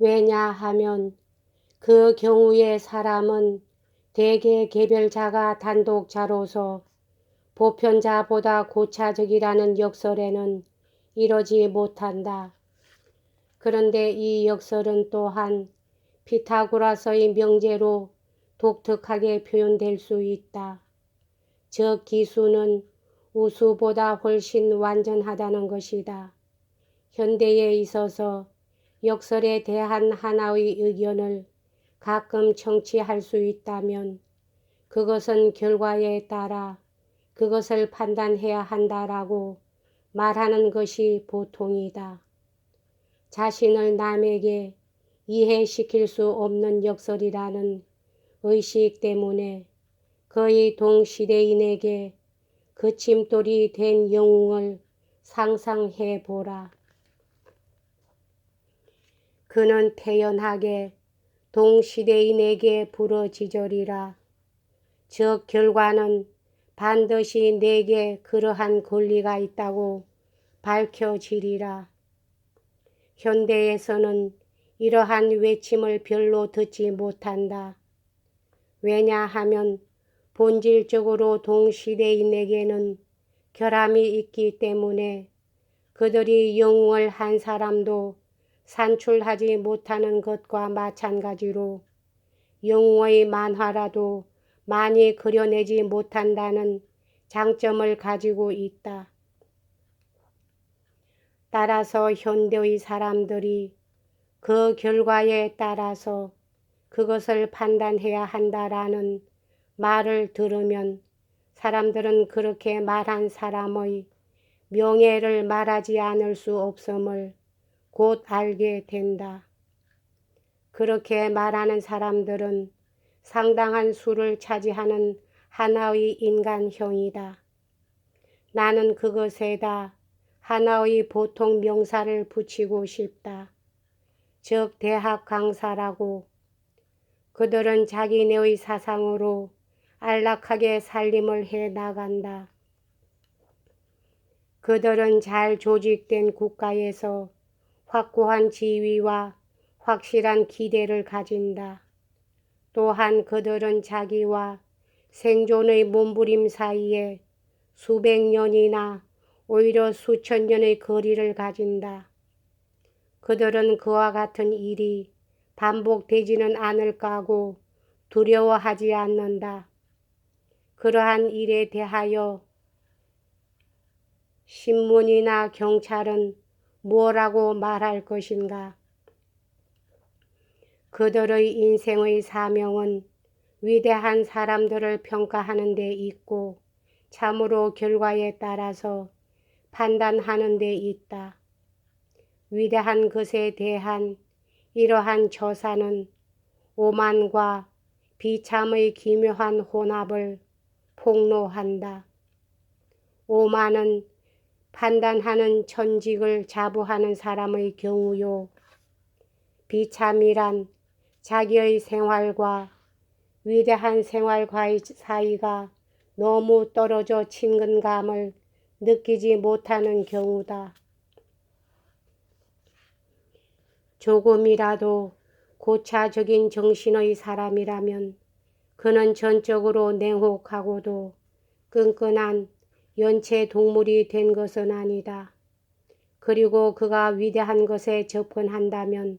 왜냐하면 그 경우에 사람은 대개 개별자가 단독자로서 보편자보다 고차적이라는 역설에는 이르지 못한다. 그런데 이 역설은 또한 피타고라스의 명제로 독특하게 표현될 수 있다. 즉 기수는 우수보다 훨씬 완전하다는 것이다. 현대에 있어서 역설에 대한 하나의 의견을 가끔 청취할 수 있다면 그것은 결과에 따라 그것을 판단해야 한다라고 말하는 것이 보통이다. 자신을 남에게 이해시킬 수 없는 역설이라는 의식 때문에 거의 동시대인에게 그침돌이 된 영웅을 상상해 보라. 그는 태연하게 동시대인에게 부러지저리라. 즉 결과는 반드시 내게 그러한 권리가 있다고 밝혀지리라. 현대에서는 이러한 외침을 별로 듣지 못한다. 왜냐하면 본질적으로 동시대인에게는 결함이 있기 때문에 그들이 영웅을 한 사람도 산출하지 못하는 것과 마찬가지로 영웅의 만화라도 많이 그려내지 못한다는 장점을 가지고 있다. 따라서 현대의 사람들이 그 결과에 따라서 그것을 판단해야 한다라는 말을 들으면 사람들은 그렇게 말한 사람의 명예를 말하지 않을 수 없음을 곧 알게 된다. 그렇게 말하는 사람들은 상당한 수를 차지하는 하나의 인간형이다. 나는 그것에다 하나의 보통 명사를 붙이고 싶다. 즉 대학 강사라고. 그들은 자기네의 사상으로 안락하게 살림을 해 나간다. 그들은 잘 조직된 국가에서 확고한 지위와 확실한 기대를 가진다. 또한 그들은 자기와 생존의 몸부림 사이에 수백 년이나 오히려 수천 년의 거리를 가진다. 그들은 그와 같은 일이 반복되지는 않을까 하고 두려워하지 않는다. 그러한 일에 대하여 신문이나 경찰은 뭐라고 말할 것인가? 그들의 인생의 사명은 위대한 사람들을 평가하는 데 있고 참으로 결과에 따라서 판단하는 데 있다. 위대한 것에 대한 이러한 저사는 오만과 비참의 기묘한 혼합을 폭로한다. 오만은 판단하는 천직을 자부하는 사람의 경우요. 비참이란 자기의 생활과 위대한 생활과의 사이가 너무 떨어져 친근감을 느끼지 못하는 경우다. 조금이라도 고차적인 정신의 사람이라면 그는 전적으로 냉혹하고도 끈끈한 연체 동물이 된 것은 아니다. 그리고 그가 위대한 것에 접근한다면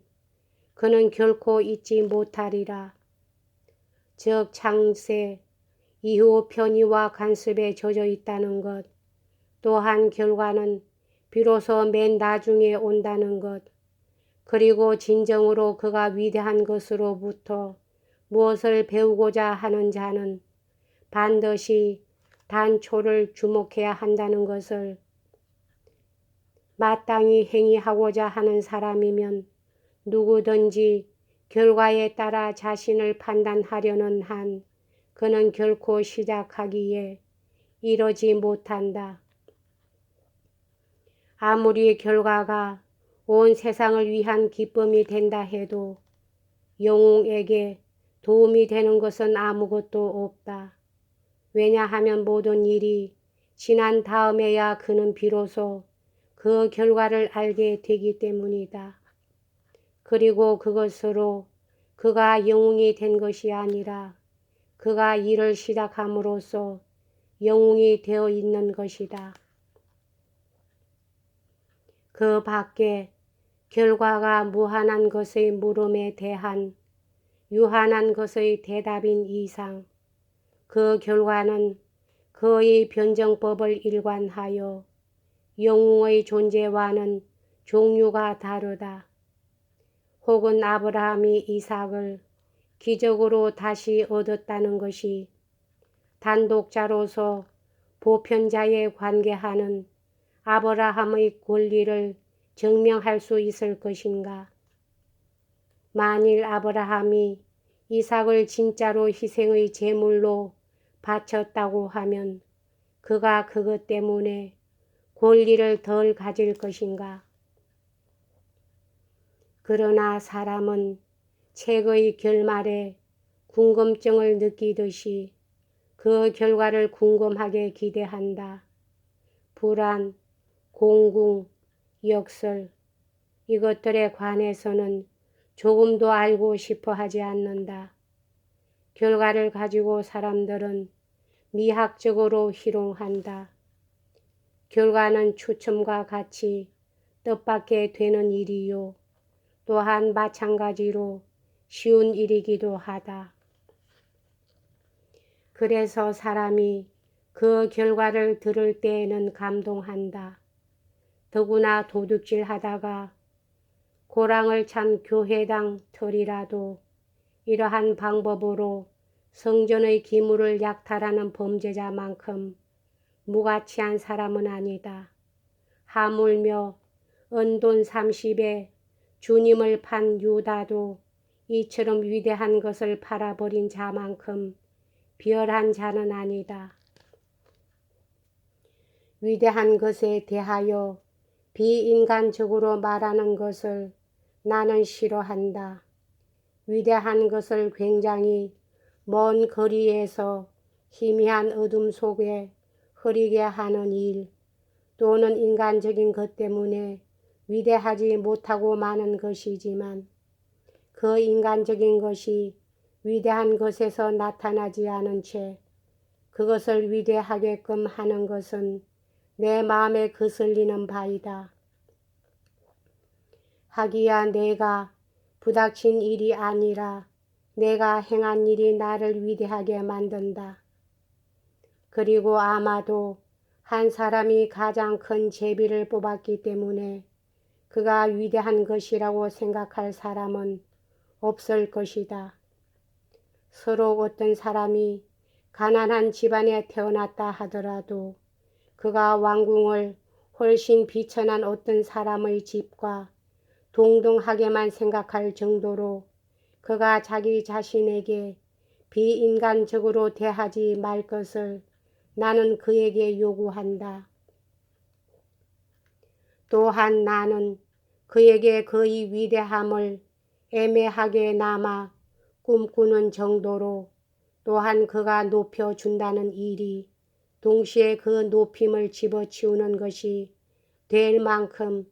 그는 결코 잊지 못하리라. 즉 창세 이후 편의와 간섭에 젖어 있다는 것, 또한 결과는 비로소 맨 나중에 온다는 것, 그리고 진정으로 그가 위대한 것으로부터 무엇을 배우고자 하는 자는 반드시 단초를 주목해야 한다는 것을 마땅히 행위하고자 하는 사람이면 누구든지 결과에 따라 자신을 판단하려는 한 그는 결코 시작하기에 이르지 못한다. 아무리 결과가 온 세상을 위한 기쁨이 된다 해도 영웅에게 도움이 되는 것은 아무것도 없다. 왜냐하면 모든 일이 지난 다음에야 그는 비로소 그 결과를 알게 되기 때문이다. 그리고 그것으로 그가 영웅이 된 것이 아니라 그가 일을 시작함으로써 영웅이 되어 있는 것이다. 그 밖에 결과가 무한한 것의 물음에 대한 유한한 것의 대답인 이상 그 결과는 그의 변정법을 일관하여 영웅의 존재와는 종류가 다르다. 혹은 아브라함이 이삭을 기적으로 다시 얻었다는 것이 단독자로서 보편자에 관계하는 아브라함의 권리를 증명할 수 있을 것인가? 만일 아브라함이 이삭을 진짜로 희생의 제물로 바쳤다고 하면 그가 그것 때문에 권리를 덜 가질 것인가? 그러나 사람은 책의 결말에 궁금증을 느끼듯이 그 결과를 궁금하게 기대한다. 불안, 공궁, 역설 이것들에 관해서는 조금도 알고 싶어 하지 않는다. 결과를 가지고 사람들은 미학적으로 희롱한다. 결과는 추첨과 같이 뜻밖의 되는 일이요. 또한 마찬가지로 쉬운 일이기도 하다. 그래서 사람이 그 결과를 들을 때에는 감동한다. 더구나 도둑질 하다가 고랑을 찬 교회당 털이라도 이러한 방법으로 성전의 기물을 약탈하는 범죄자만큼 무가치한 사람은 아니다. 하물며 은돈 30에 주님을 판 유다도 이처럼 위대한 것을 팔아버린 자만큼 비열한 자는 아니다. 위대한 것에 대하여 비인간적으로 말하는 것을 나는 싫어한다. 위대한 것을 굉장히 먼 거리에서 희미한 어둠 속에 흐리게 하는 일 또는 인간적인 것 때문에 위대하지 못하고 마는 것이지만 그 인간적인 것이 위대한 것에서 나타나지 않은 채 그것을 위대하게끔 하는 것은 내 마음에 거슬리는 바이다. 하기야 내가 부닥친 일이 아니라 내가 행한 일이 나를 위대하게 만든다. 그리고 아마도 한 사람이 가장 큰 제비를 뽑았기 때문에 그가 위대한 것이라고 생각할 사람은 없을 것이다. 서로 어떤 사람이 가난한 집안에 태어났다 하더라도 그가 왕궁을 훨씬 비천한 어떤 사람의 집과 동등하게만 생각할 정도로 그가 자기 자신에게 비인간적으로 대하지 말 것을 나는 그에게 요구한다. 또한 나는 그에게 그의 위대함을 애매하게나마 꿈꾸는 정도로 또한 그가 높여준다는 일이 동시에 그 높임을 집어치우는 것이 될 만큼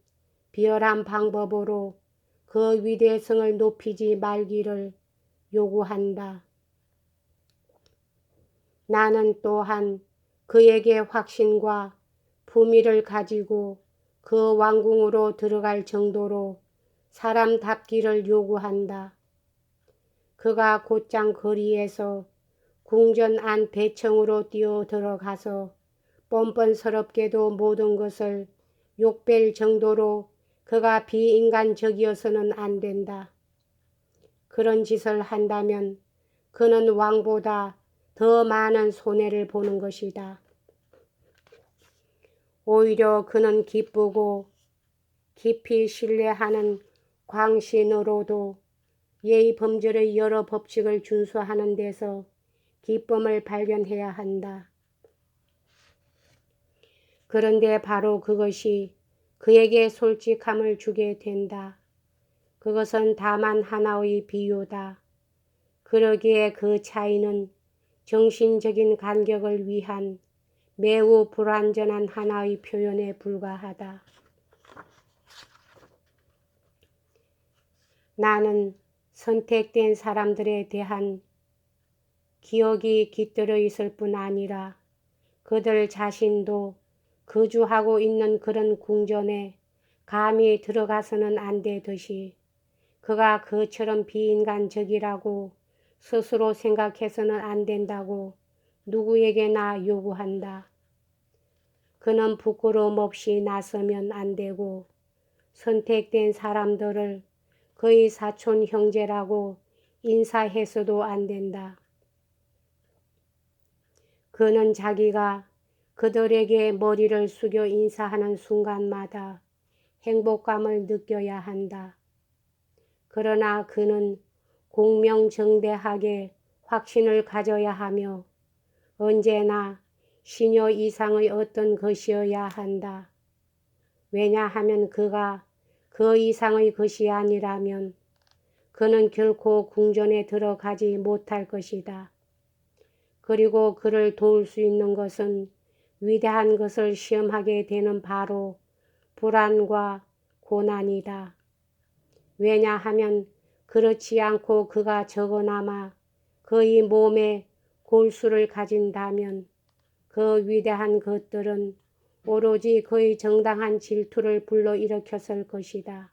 비열한 방법으로 그 위대성을 높이지 말기를 요구한다. 나는 또한 그에게 확신과 품위를 가지고 그 왕궁으로 들어갈 정도로 사람답기를 요구한다. 그가 곧장 거리에서 궁전 안 대청으로 뛰어 들어가서 뻔뻔스럽게도 모든 것을 욕벨 정도로 그가 비인간적이어서는 안 된다. 그런 짓을 한다면 그는 왕보다 더 많은 손해를 보는 것이다. 오히려 그는 기쁘고 깊이 신뢰하는 광신으로도 예의 범절의 여러 법칙을 준수하는 데서 기쁨을 발견해야 한다. 그런데 바로 그것이 그에게 솔직함을 주게 된다. 그것은 다만 하나의 비유다. 그러기에 그 차이는 정신적인 간격을 위한 매우 불완전한 하나의 표현에 불과하다. 나는 선택된 사람들에 대한 기억이 깃들어 있을 뿐 아니라 그들 자신도 거주하고 있는 그런 궁전에 감히 들어가서는 안 되듯이 그가 그처럼 비인간적이라고 스스로 생각해서는 안 된다고 누구에게나 요구한다. 그는 부끄러움 없이 나서면 안 되고 선택된 사람들을 그의 사촌 형제라고 인사해서도 안 된다. 그는 자기가 그들에게 머리를 숙여 인사하는 순간마다 행복감을 느껴야 한다. 그러나 그는 공명정대하게 확신을 가져야 하며 언제나 시녀 이상의 어떤 것이어야 한다. 왜냐하면 그가 그 이상의 것이 아니라면 그는 결코 궁전에 들어가지 못할 것이다. 그리고 그를 도울 수 있는 것은 위대한 것을 시험하게 되는 바로 불안과 고난이다. 왜냐하면 그렇지 않고 그가 적어나마 그의 몸에 골수를 가진다면 그 위대한 것들은 오로지 그의 정당한 질투를 불러일으켰을 것이다.